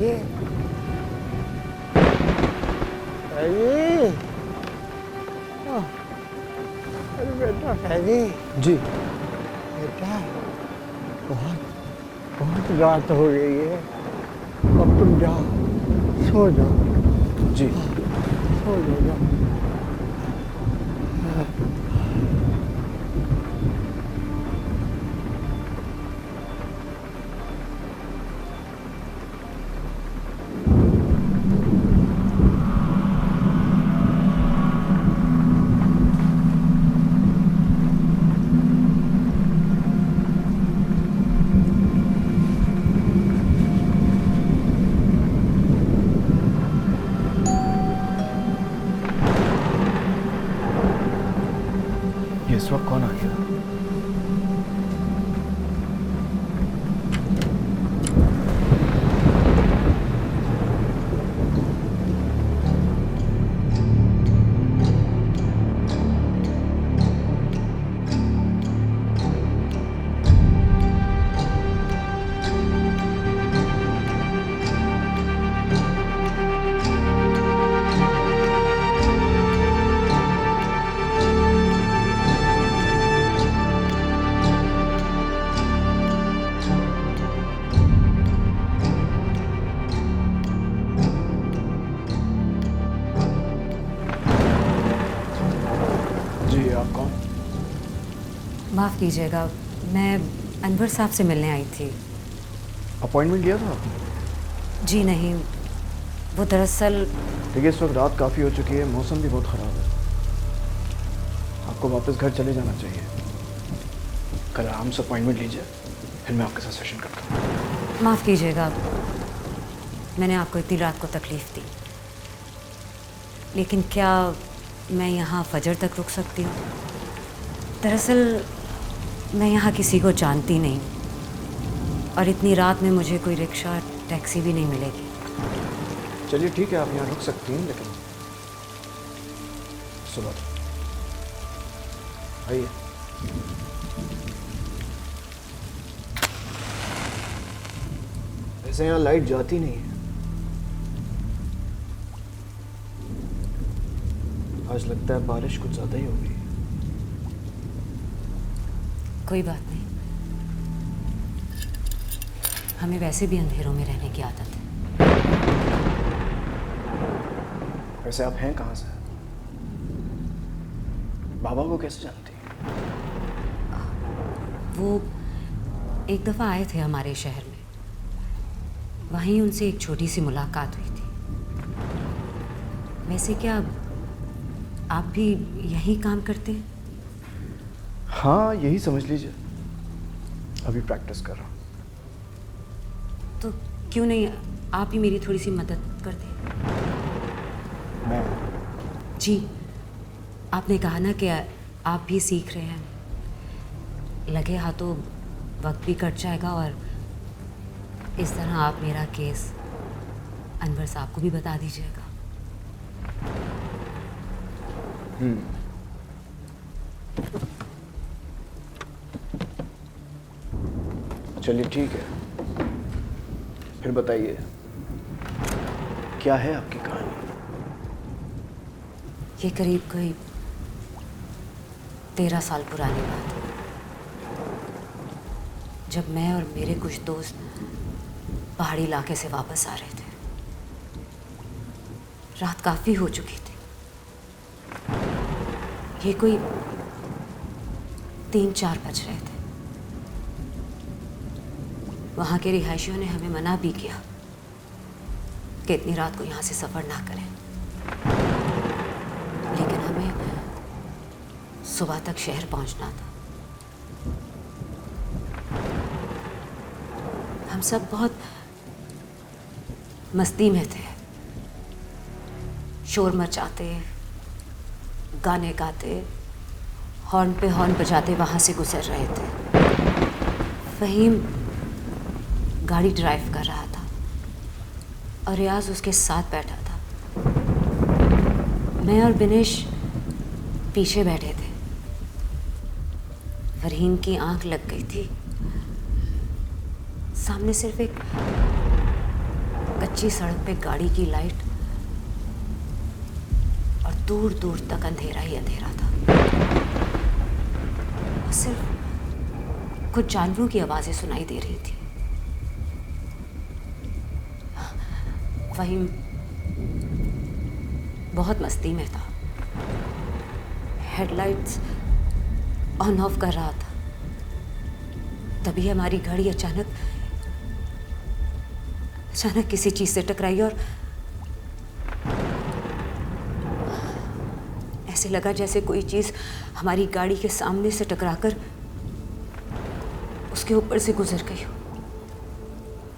फैजी, फैजी, अरे बेटा फैजी। जी। बेटा बहुत बहुत रात हो गई है, अब तुम जाओ, सो जाओ। जी। सो जाओ। इस वक्त कौन आ गया? जी, आप कौन? माफ़ कीजिएगा, मैं अनवर साहब से मिलने आई थी। अपॉइंटमेंट लिया था आपने? जी नहीं, वो दरअसल। देखिए, इस वक्त रात काफ़ी हो चुकी है, मौसम भी बहुत ख़राब है, आपको वापस घर चले जाना चाहिए। कल आराम से अपॉइंटमेंट लीजिए, फिर मैं आपके साथ सेशन करता हूँ। माफ़ कीजिएगा, मैंने आपको इतनी रात को तकलीफ़ दी, लेकिन क्या मैं यहाँ फजर तक रुक सकती हूँ? दरअसल मैं यहाँ किसी को जानती नहीं, और इतनी रात में मुझे कोई रिक्शा टैक्सी भी नहीं मिलेगी। चलिए ठीक है, आप यहाँ रुक सकती हैं, लेकिन सुबह आइए। वैसे यहाँ लाइट जाती नहीं है, आज लगता है बारिश कुछ ज़्यादा ही हो गई। कोई बात नहीं, हमें वैसे भी अंधेरों में रहने की आदत है। वैसे आप हैं कहाँ से? बाबा को कैसे जानती हैं? वो एक दफ़ा आए थे हमारे शहर में, वहीं उनसे एक छोटी सी मुलाकात हुई थी। वैसे क्या आप भी यहीं काम करते हैं? हाँ, यही समझ लीजिए, अभी प्रैक्टिस कर रहा हूँ। तो क्यों नहीं आप ही मेरी थोड़ी सी मदद कर दें? मैं? जी, आपने कहा ना कि आप भी सीख रहे हैं, लगे हाथों वक्त भी कट जाएगा, और इस तरह आप मेरा केस अनवर साहब को भी बता दीजिएगा। चलिए ठीक है, फिर बताइए क्या है आपकी कहानी? ये करीब कोई 13 साल पुरानी बात है, जब मैं और मेरे कुछ दोस्त पहाड़ी इलाके से वापस आ रहे थे। रात काफ़ी हो चुकी थी, ये कोई 3-4 बज रहे थे। वहाँ के रिहायशियों ने हमें मना भी किया कि इतनी रात को यहाँ से सफ़र ना करें, लेकिन हमें सुबह तक शहर पहुँचना था। हम सब बहुत मस्ती में थे, शोर मचाते, गाने गाते, हॉर्न पे हॉर्न बजाते वहाँ से गुजर रहे थे। फहीम गाड़ी ड्राइव कर रहा था और रियाज उसके साथ बैठा था। मैं और बिनेश पीछे बैठे थे। फरहीन की आंख लग गई थी। सामने सिर्फ एक कच्ची सड़क पे गाड़ी की लाइट और दूर दूर तक अंधेरा ही अंधेरा था। और सिर्फ कुछ जानवरों की आवाजें सुनाई दे रही थी। फहीम बहुत मस्ती में था। हेडलाइट्स ऑन ऑफ कर रहा था। तभी हमारी गाड़ी अचानक किसी चीज से टकराई और ऐसे लगा जैसे कोई चीज हमारी गाड़ी के सामने से टकराकर उसके ऊपर से गुजर गई हो।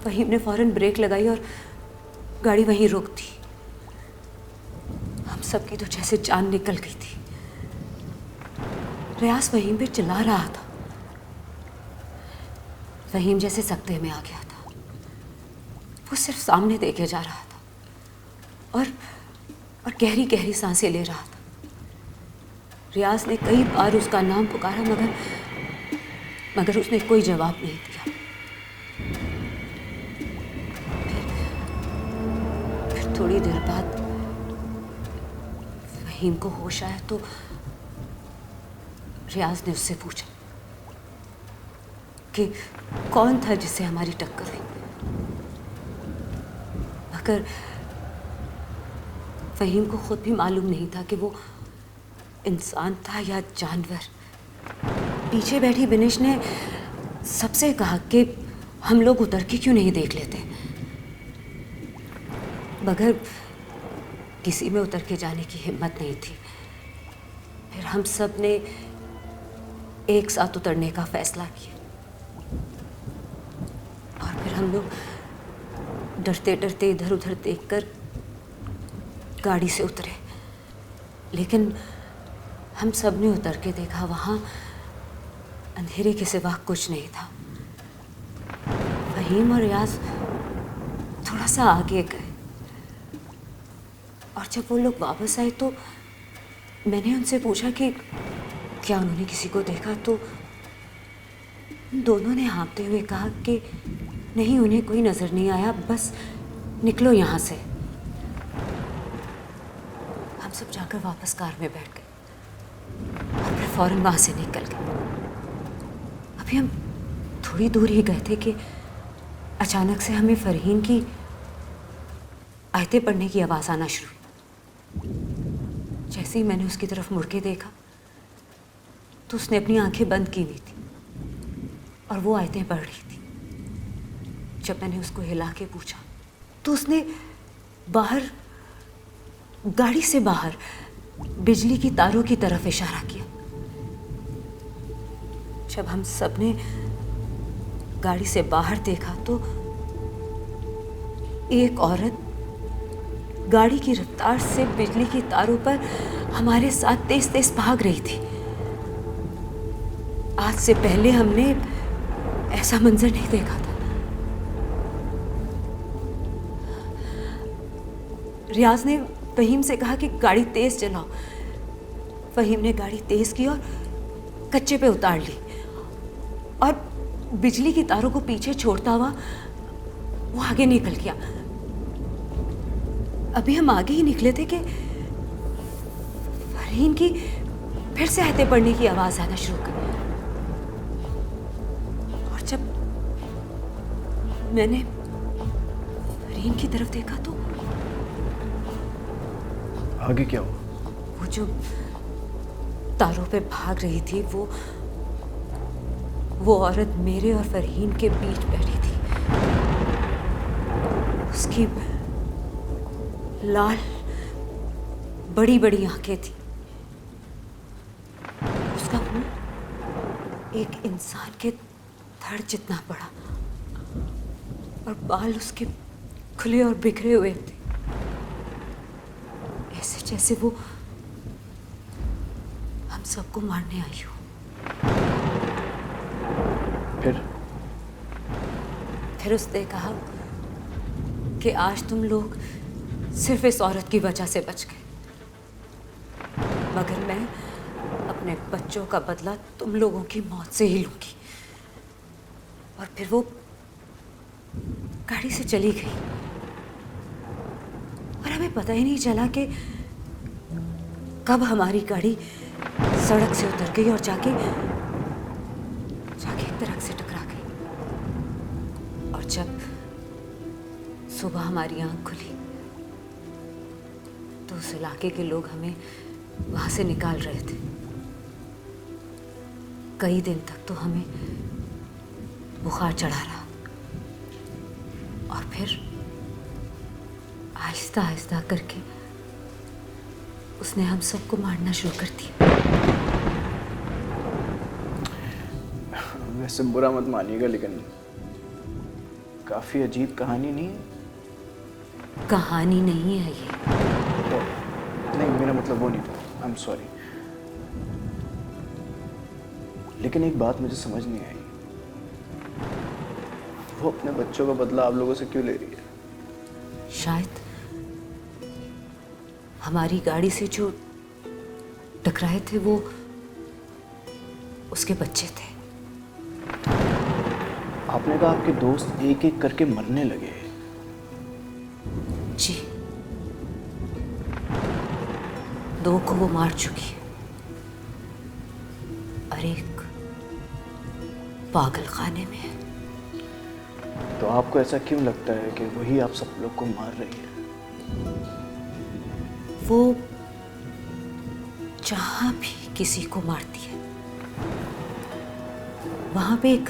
फहीम ने फौरन ब्रेक लगाई और गाड़ी वहीं रोक दी। हम सबकी तो जैसे जान निकल गई थी। रियाज फहीम पे चिल्ला रहा था। फहीम जैसे सकते में आ गया था। वो सिर्फ सामने देखे जा रहा था और गहरी गहरी सांसें ले रहा था। रियाज ने कई बार उसका नाम पुकारा मगर उसने कोई जवाब नहीं दिया। फिर थोड़ी देर बाद फहीम को होश आया तो रियाज ने उससे पूछा कि कौन था जिससे हमारी टक्कर हुई। मगर फहीम को खुद भी मालूम नहीं था कि वो इंसान था या जानवर। पीछे बैठी बिनिश ने सबसे कहा कि हम लोग उतर के क्यों नहीं देख लेते, मगर किसी में उतर के जाने की हिम्मत नहीं थी। फिर हम सब ने एक साथ उतरने का फैसला किया और फिर हम लोग डरते डरते इधर उधर देखकर गाड़ी से उतरे। लेकिन हम सब ने उतर के देखा, वहां अंधेरे के सिवा कुछ नहीं था। फहीम और रियाज थोड़ा सा आगे गए और जब वो लोग वापस आए तो मैंने उनसे पूछा कि क्या उन्होंने किसी को देखा, तो दोनों ने हाँफते हुए कहा कि नहीं, उन्हें कोई नजर नहीं आया, बस निकलो यहाँ से। हम सब जाकर वापस कार में बैठ गए और फिर फौरन वहां से निकल गए। अभी हम थोड़ी दूर ही गए थे कि अचानक से हमें फरहीन की आयतें पढ़ने की आवाज़ आना शुरू हुई। जैसे ही मैंने उसकी तरफ मुड़ के देखा तो उसने अपनी आंखें बंद की हुई थी और वो आयतें पढ़ रही थी। जब मैंने उसको हिला के पूछा तो उसने बाहर, गाड़ी से बाहर बिजली की तारों की तरफ इशारा किया। जब हम सब ने गाड़ी से बाहर देखा तो एक औरत गाड़ी की रफ्तार से बिजली की तारों पर हमारे साथ तेज तेज भाग रही थी। आज से पहले हमने ऐसा मंजर नहीं देखा था। रियाज ने फहीम से कहा कि गाड़ी तेज चलाओ। फहीम ने गाड़ी तेज की और कच्चे पे उतार ली और बिजली की तारों को पीछे छोड़ता हुआ वो आगे निकल गया। अभी हम आगे ही निकले थे कि फरहीन की फिर से आयतें पढ़ने की आवाज आना शुरू कर। और जब मैंने फरहीन की तरफ देखा तो आगे क्या हुआ? वो जो तारों पे भाग रही थी वो औरत मेरे और फरहीन के बीच बैठी थी। उसकी लाल बड़ी बड़ी आंखें थी। उसका मुंह एक इंसान के धड़ जितना बड़ा और बाल उसके खुले और बिखरे हुए थे, ऐसे जैसे वो हम सबको मारने आई हो। फिर उसने कहा कि आज तुम लोग सिर्फ इस औरत की वजह से बच गए, मगर मैं अपने बच्चों का बदला तुम लोगों की मौत से ही लूंगी। और फिर वो गाड़ी से चली गई और हमें पता ही नहीं चला कि कब हमारी गाड़ी सड़क से उतर गई और जाके जाके एक दरख्त से टकरा गई। और जब सुबह हमारी आंख खुली तो उस इलाके के लोग हमें वहां से निकाल रहे थे। कई दिन तक तो हमें बुखार चढ़ा रहा और फिर आहिस्ता आहिस्ता करके उसने हम सबको मारना शुरू कर दिया। वैसे बुरा मत मानिएगा, लेकिन काफी अजीब कहानी नहीं है? कहानी नहीं है ये। नहीं, मेरा मतलब वो नहीं था। I am sorry. लेकिन एक बात मुझे समझ नहीं आई, वो अपने बच्चों का बदला आप लोगों से क्यों ले रही है? शायद हमारी गाड़ी से जो टकराए थे वो उसके बच्चे थे। आपने कहा आपके दोस्त एक एक करके मरने लगे। जी, 2 को वो मार चुकी है और एक पागल खाने में है। तो आपको ऐसा क्यों लगता है कि वही आप सब लोग को मार रही है? वो जहां भी किसी को मारती है वहां पे एक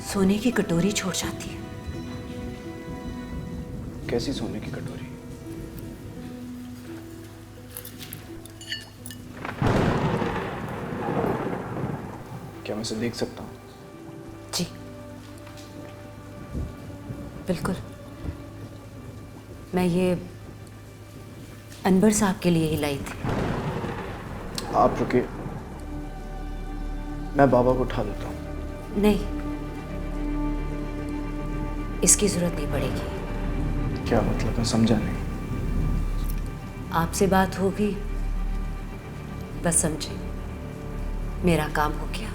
सोने की कटोरी छोड़ जाती है। कैसी सोने की कटोरी? क्या मैं इसे देख सकता हूँ? जी बिल्कुल, मैं ये अनवर साहब के लिए ही लाई थी। आप रुकिए, मैं बाबा को उठा देता हूँ। नहीं, इसकी जरूरत नहीं पड़ेगी। क्या मतलब? मैं समझा नहीं। आपसे बात होगी बस समझे, मेरा काम हो गया।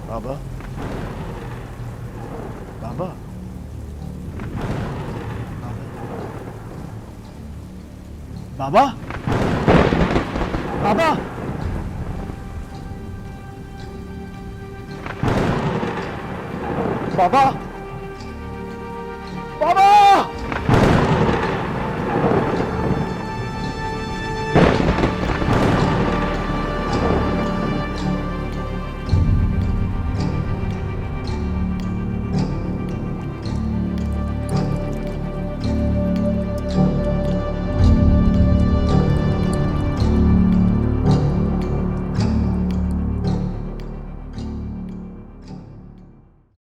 बाबा, बाबा, बाबा, बाबा, बाबा, बाबा,